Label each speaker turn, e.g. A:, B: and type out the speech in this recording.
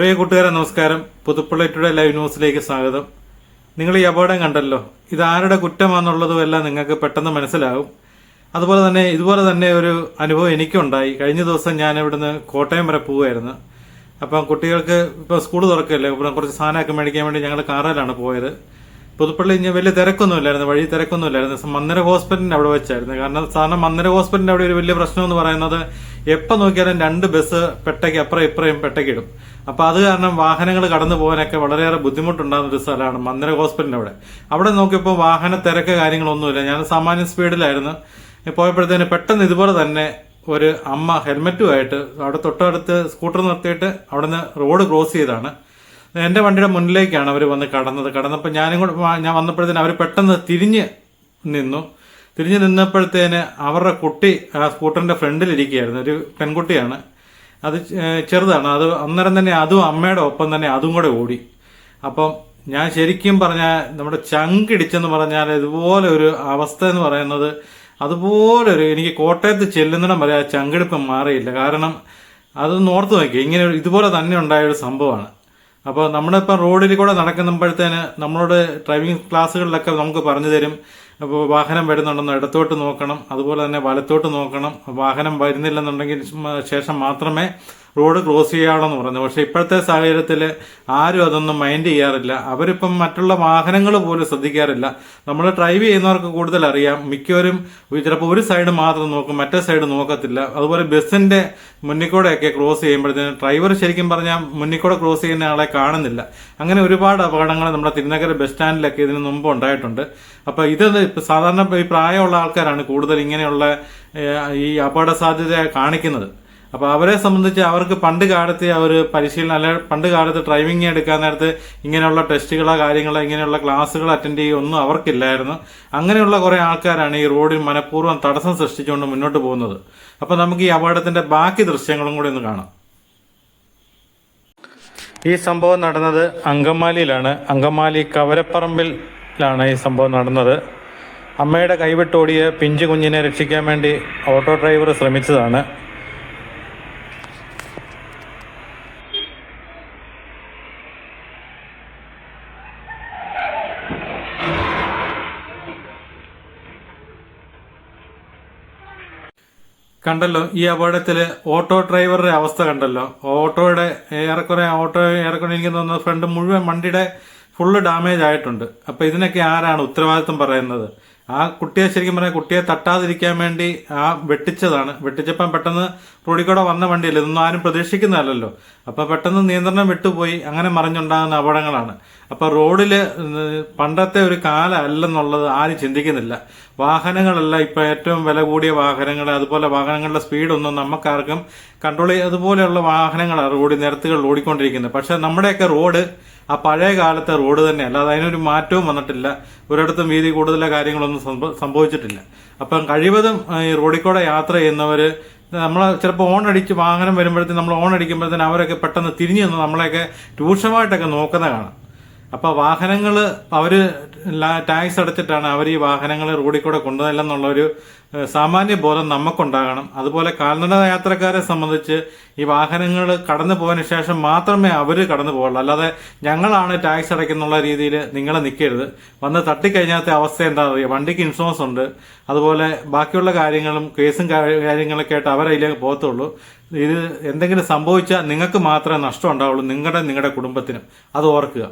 A: പ്രിയ കൂട്ടുകാരെ നമസ്കാരം. Puthuppally today live ന്യൂസിലേക്ക് സ്വാഗതം. നിങ്ങൾ ഈ അപകടം കണ്ടല്ലോ, ഇത് ആരുടെ കുറ്റമാണെന്നുള്ളതും എല്ലാം നിങ്ങൾക്ക് പെട്ടെന്ന് മനസ്സിലാകും. ഇതുപോലെ തന്നെ ഒരു അനുഭവം എനിക്കുണ്ടായി. കഴിഞ്ഞ ദിവസം ഞാൻ ഇവിടുന്ന് കോട്ടയം വരെ പോവുമായിരുന്നു. അപ്പം കുട്ടികൾക്ക് ഇപ്പോൾ സ്കൂൾ തുറക്കല്ലേ, ഇവിടെ കുറച്ച് സാധനമൊക്കെ മേടിക്കാൻ വേണ്ടി ഞങ്ങൾ കാറിലാണ് പോയത്. പുതുപ്പള്ളി ഇനി വലിയ തിരക്കൊന്നുമില്ലായിരുന്നു, വഴി തിരക്കൊന്നുമില്ലായിരുന്നു. മന്ദിര ഹോസ്പിറ്റലിന്റെ അവിടെ വെച്ചായിരുന്നു. കാരണം സാധാരണ മന്ദിര ഹോസ്പിറ്റലിന്റെ അവിടെ ഒരു വലിയ പ്രശ്നം എന്ന് പറയുന്നത് എപ്പോൾ നോക്കിയാലും 2 ബസ് പെട്ടയ്ക്ക് അപ്പുറം ഇപ്പുറയും പെട്ടയ്ക്കിടും. അപ്പൊ അത് കാരണം വാഹനങ്ങൾ കടന്നു പോകാനൊക്കെ വളരെയേറെ ബുദ്ധിമുട്ടുണ്ടാകുന്ന ഒരു സ്ഥലമാണ് മന്ദിര ഹോസ്പിറ്റലിന്റെ അവിടെ നോക്കിയപ്പോൾ വാഹന തിരക്ക് കാര്യങ്ങളൊന്നുമില്ല. ഞാൻ സാമാന്യ സ്പീഡിലായിരുന്നു പോയപ്പോഴത്തേന് പെട്ടെന്ന് ഇതുപോലെ തന്നെ ഒരു അമ്മ ഹെൽമെറ്റുമായിട്ട് അവിടെ തൊട്ടടുത്ത് സ്കൂട്ടർ നിർത്തിയിട്ട് അവിടുന്ന് റോഡ് ക്രോസ് ചെയ്താണ്. എന്റെ വണ്ടിയുടെ മുന്നിലേക്കാണ് അവർ വന്ന് കടന്നപ്പോൾ ഞാൻ വന്നപ്പോഴത്തേന് അവർ പെട്ടെന്ന് തിരിഞ്ഞു നിന്നപ്പോഴത്തേന് അവരുടെ കുട്ടി ആ സ്കൂട്ടറിന്റെ ഫ്രണ്ടിലിരിക്കുകയായിരുന്നു. ഒരു പെൺകുട്ടിയാണ്, അത് ചെറുതാണ്. അത് അന്നേരം തന്നെ അതും അമ്മയുടെ ഒപ്പം തന്നെ അതും കൂടെ ഓടി. അപ്പം ഞാൻ ശരിക്കും പറഞ്ഞാൽ നമ്മുടെ ചങ്കിടിച്ചെന്ന് പറഞ്ഞാൽ ഇതുപോലെ ഒരു അവസ്ഥ എന്ന് പറയുന്നത് അതുപോലെ എനിക്ക് കോട്ടയത്ത് ചെല്ലുന്നിടം വരെ ആ ചങ്കിടിപ്പ് മാറിയില്ല. കാരണം അതൊന്ന് ഓർത്ത് നോക്കി, ഇങ്ങനെ ഇതുപോലെ തന്നെ ഉണ്ടായ ഒരു സംഭവമാണ്. അപ്പോൾ നമ്മളിപ്പം റോഡിൽ കൂടെ നടക്കുമ്പോഴത്തേന് നമ്മളോട് ഡ്രൈവിംഗ് ക്ലാസ്സുകളിലൊക്കെ നമുക്ക് പറഞ്ഞു തരും, അപ്പോൾ വാഹനം വരുന്നുണ്ടെന്ന് ഇടത്തോട്ട് നോക്കണം, അതുപോലെ തന്നെ വലത്തോട്ട് നോക്കണം, വാഹനം വരുന്നില്ലെന്നുണ്ടെങ്കിൽ ശേഷം മാത്രമേ റോഡ് ക്രോസ് ചെയ്യാവണമെന്ന് പറഞ്ഞു. പക്ഷെ ഇപ്പോഴത്തെ സാഹചര്യത്തിൽ ആരും അതൊന്നും മൈൻഡ് ചെയ്യാറില്ല. അവരിപ്പം മറ്റുള്ള വാഹനങ്ങൾ പോലും ശ്രദ്ധിക്കാറില്ല. നമ്മൾ ഡ്രൈവ് ചെയ്യുന്നവർക്ക് കൂടുതൽ അറിയാം. മിക്കവരും ചിലപ്പോൾ ഒരു സൈഡ് മാത്രം നോക്കും, മറ്റേ സൈഡ് നോക്കത്തില്ല. അതുപോലെ ബസ്സിന്റെ മുന്നിൽ കൂടെയൊക്കെ ക്രോസ് ചെയ്യുമ്പോഴത്തേന് ഡ്രൈവർ ശരിക്കും പറഞ്ഞാൽ മുന്നിൽ കൂടെ ക്രോസ് ചെയ്യുന്ന ആളെ കാണുന്നില്ല. അങ്ങനെ ഒരുപാട് അപകടങ്ങൾ നമ്മുടെ തിരുനഗര ബസ് സ്റ്റാൻഡിലൊക്കെ ഇതിന് മുമ്പ് ഉണ്ടായിട്ടുണ്ട്. അപ്പൊ ഇത് സാധാരണ ഈ പ്രായമുള്ള ആൾക്കാരാണ് കൂടുതൽ ഇങ്ങനെയുള്ള ഈ അപകട സാധ്യത കാണിക്കുന്നത്. അപ്പൊ അവരെ സംബന്ധിച്ച് അവർക്ക് പണ്ട് കാലത്ത് ഡ്രൈവിംഗ് എടുക്കാൻ നേരത്ത് ഇങ്ങനെയുള്ള ടെസ്റ്റുകളോ കാര്യങ്ങളോ ഇങ്ങനെയുള്ള ക്ലാസ്സുകൾ അറ്റൻഡ് ചെയ്യുകയൊന്നും അവർക്കില്ലായിരുന്നു. അങ്ങനെയുള്ള കുറെ ആൾക്കാരാണ് ഈ റോഡിൽ മനഃപൂർവ്വം തടസ്സം സൃഷ്ടിച്ചുകൊണ്ട് മുന്നോട്ട് പോകുന്നത്. അപ്പൊ നമുക്ക് ഈ അപകടത്തിന്റെ ബാക്കി ദൃശ്യങ്ങളും കൂടി ഒന്ന് കാണാം. ഈ സംഭവം നടന്നത് അങ്കമാലിയിലാണ്. അങ്കമാലി കവരപ്പറമ്പിലാണ് ഈ സംഭവം നടന്നത്. അമ്മയുടെ കൈവിട്ടോടിയ പിഞ്ചു കുഞ്ഞിനെ രക്ഷിക്കാൻ വേണ്ടി ഓട്ടോ ഡ്രൈവർ ശ്രമിച്ചതാണ്. കണ്ടല്ലോ ഈ അപകടത്തില് ഓട്ടോ ഡ്രൈവറുടെ അവസ്ഥ കണ്ടല്ലോ. ഏറെക്കുറെ എനിക്ക് തോന്നുന്നത് ഫ്രണ്ട് മുഴുവൻ വണ്ടിയുടെ ഫുള്ള് ഡാമേജ് ആയിട്ടുണ്ട്. അപ്പൊ ഇതിനൊക്കെ ആരാണ് ഉത്തരവാദിത്വം പറയുന്നത്? ആ കുട്ടിയെ ശരിക്കും പറഞ്ഞാൽ കുട്ടിയെ തട്ടാതിരിക്കാൻ വേണ്ടി വെട്ടിച്ചപ്പം പെട്ടെന്ന് റോഡിൽ കൂടെ വന്ന വണ്ടിയല്ലേ, ഇതൊന്നും ആരും പ്രതീക്ഷിക്കുന്നതല്ലോ. അപ്പൊ പെട്ടെന്ന് നിയന്ത്രണം വിട്ടുപോയി, അങ്ങനെ മറിഞ്ഞുണ്ടാകുന്ന അപകടങ്ങളാണ്. അപ്പൊ റോഡില് പണ്ടത്തെ ഒരു കാലം അല്ലെന്നുള്ളത് ആരും ചിന്തിക്കുന്നില്ല. വാഹനങ്ങളെല്ലാം ഇപ്പൊ ഏറ്റവും വില കൂടിയ വാഹനങ്ങൾ, അതുപോലെ വാഹനങ്ങളുടെ സ്പീഡൊന്നും നമുക്കാർക്കും കൺട്രോൾ അതുപോലെയുള്ള വാഹനങ്ങളാണ് നിരത്തുകളിൽ ഓടിക്കൊണ്ടിരിക്കുന്നത്. പക്ഷെ നമ്മുടെയൊക്കെ റോഡ് ആ പഴയ കാലത്തെ റോഡ് തന്നെ, അല്ലാതെ അതിനൊരു മാറ്റവും വന്നിട്ടില്ല. ഒരിടത്തും വീതി കൂടുതലോ കാര്യങ്ങളൊന്നും സംഭവിച്ചിട്ടില്ല. അപ്പം കഴിവതും ഈ റോഡിൽ കൂടെ യാത്ര ചെയ്യുന്നവര് നമ്മൾ ചിലപ്പോൾ വാഹനം വരുമ്പോഴത്തേക്കും നമ്മൾ ഓൺ അടിക്കുമ്പോഴത്തേന് അവരൊക്കെ പെട്ടെന്ന് തിരിഞ്ഞു നിന്ന് നമ്മളെയൊക്കെ രൂക്ഷമായിട്ടൊക്കെ നോക്കുന്ന കാണാം. അപ്പൊ വാഹനങ്ങള് അവര് ടാക്സ് അടച്ചിട്ടാണ് അവർ ഈ വാഹനങ്ങൾ റോഡിൽ കൂടെ കൊണ്ടുവന്നില്ലെന്നുള്ളൊരു സാമാന്യ ബോധം നമുക്കുണ്ടാകണം. അതുപോലെ കാൽനട യാത്രക്കാരെ സംബന്ധിച്ച് ഈ വാഹനങ്ങൾ കടന്നു പോയതിനു ശേഷം മാത്രമേ അവര് കടന്നു പോകുള്ളൂ. അല്ലാതെ ഞങ്ങളാണ് ടാക്സ് അടയ്ക്കുന്നുള്ള രീതിയിൽ നിങ്ങൾ നിൽക്കരുത്. വന്ന് തട്ടിക്കഴിഞ്ഞാത്ത അവസ്ഥ എന്താ പറയുക, വണ്ടിക്ക് ഇൻഷുറൻസ് ഉണ്ട്, അതുപോലെ ബാക്കിയുള്ള കാര്യങ്ങളും കേസും കാര്യങ്ങളൊക്കെ ആയിട്ട് അവരതിലേക്ക് പോകത്തുള്ളൂ. ഇത് എന്തെങ്കിലും സംഭവിച്ചാൽ നിങ്ങൾക്ക് മാത്രമേ നഷ്ടം ഉണ്ടാവുള്ളൂ, നിങ്ങളുടെ കുടുംബത്തിനും. അത് ഓർക്കുക.